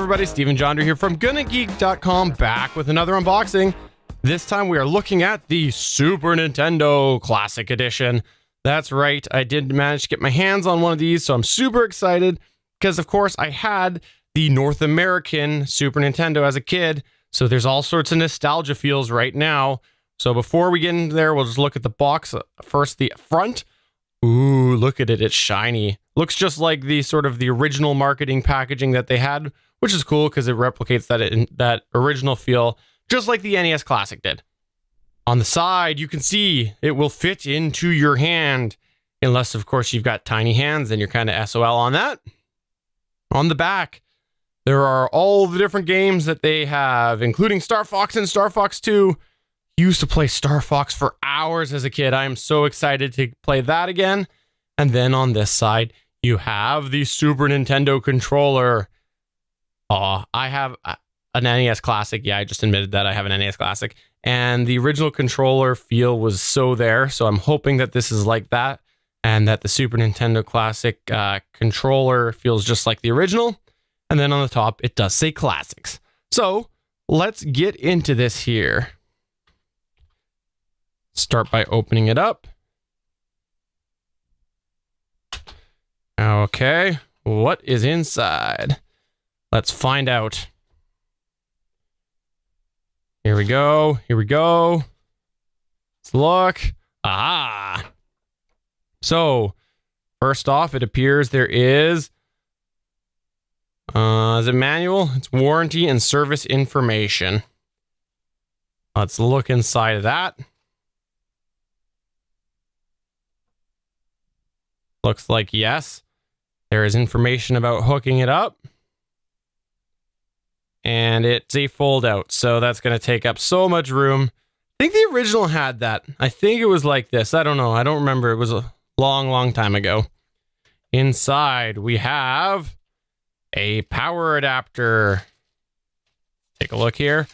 everybody, Stephen Jondrew here from GonnaGeek.com, back with another unboxing. This time we are looking at the Super Nintendo Classic Edition. That's right, I did manage to get my hands on one of these, so I'm super excited because, of course, I had the North American Super Nintendo as a kid, so there's all sorts of nostalgia feels right now. So before we get into there, we'll just look at the box. First, the front. Ooh, look at it, it's shiny. Looks just like the sort of the original marketing packaging that they had, which is cool because it replicates that original feel, just like the NES Classic did. On the side, you can see it will fit into your hand, unless, of course, you've got tiny hands, then you're kind of SOL on that. On the back, there are all the different games that they have, including Star Fox and Star Fox 2. Used to play Star Fox for hours as a kid. I am so excited to play that again. And then on this side, you have the Super Nintendo controller. Oh, I have an NES Classic. Yeah, I just admitted that I have an NES Classic. And the original controller feel was so there. So I'm hoping that this is like that. And that the Super Nintendo Classic controller feels just like the original. And then on the top, it does say Classics. So let's get into this here. Start by opening it up. Okay, what is inside? Let's find out. Here we go. Here we go. Let's look. Ah. So, first off, it appears there is it manual? It's warranty and service information. Let's look inside of that. Looks like yes. There is information about hooking it up. And it's a fold out, so that's going to take up so much room. I think the original had that. I think it was like this. I don't know. I don't remember. It was a long time ago. Inside, we have a power adapter. Take a look here.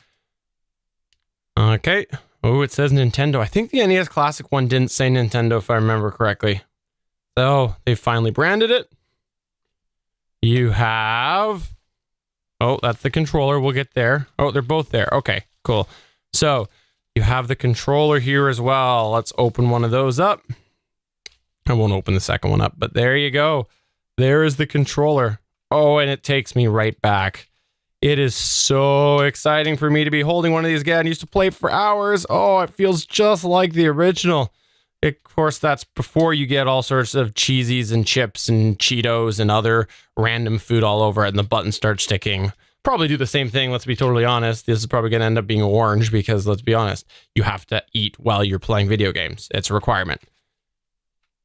Okay. Oh, it says Nintendo. I think the NES Classic one didn't say Nintendo, if I remember correctly. So they finally branded it. You have... Oh, that's the controller. We'll get there. Oh, they're both there. Okay, cool. So you have the controller here as well. Let's open one of those up. I won't open the second one up, but there you go. There is the controller. Oh, and it takes me right back. It is so exciting for me to be holding one of these again. I used to play for hours. Oh, it feels just like the original. Of course, that's before you get all sorts of cheesies and chips and Cheetos and other random food all over it and the buttons start sticking. Probably do the same thing, let's be totally honest. This is probably going to end up being orange because, let's be honest, you have to eat while you're playing video games. It's a requirement.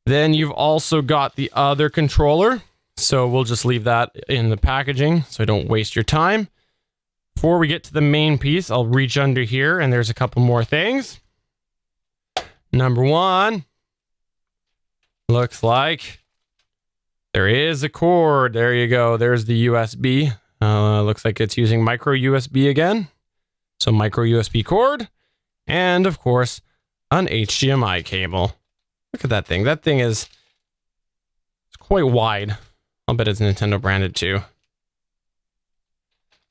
Then you've also got the other controller. So we'll just leave that in the packaging so I don't waste your time. Before we get to the main piece, I'll reach under here and there's a couple more things. Number one, looks like there is a cord. There you go. There's the USB. Looks like it's using micro USB again. So micro USB cord. And of course, an HDMI cable. Look at that thing. That thing is it's quite wide. I'll bet it's Nintendo branded too.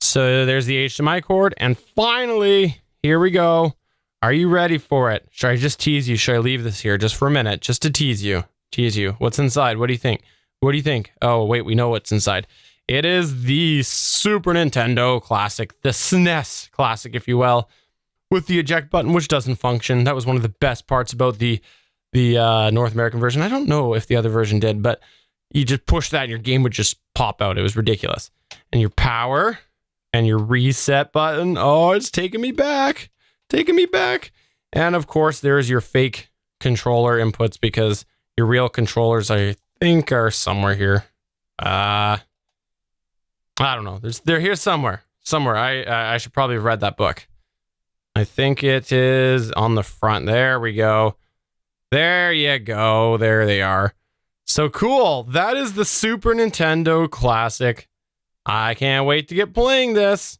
So there's the HDMI cord. And finally, here we go. Are you ready for it? Should I just tease you? Should I leave this here just for a minute? Just to tease you. Tease you. What's inside? What do you think? What do you think? Oh, wait, we know what's inside. It is the Super Nintendo Classic. The SNES Classic, if you will. With the eject button, which doesn't function. That was one of the best parts about the North American version. I don't know if the other version did, but you just push that and your game would just pop out. It was ridiculous. And your power and your reset button. Oh, it's taking me back. Taking me back. And of course, there's your fake controller inputs because your real controllers, I think, are somewhere here. I don't know. They're here somewhere. I should probably have read that book. I think it is on the front. There we go. There you go. There they are. So cool. That is the Super Nintendo Classic. I can't wait to get playing this.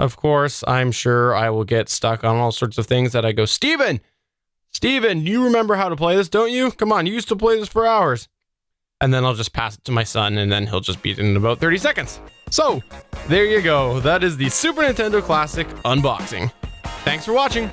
Of course, I'm sure I will get stuck on all sorts of things that I go, Steven, you remember how to play this, don't you? Come on, you used to play this for hours. and then I'll just pass it to my son, and then he'll just beat it in about 30 seconds. So, there you go. That is the Super Nintendo Classic unboxing. Thanks for watching.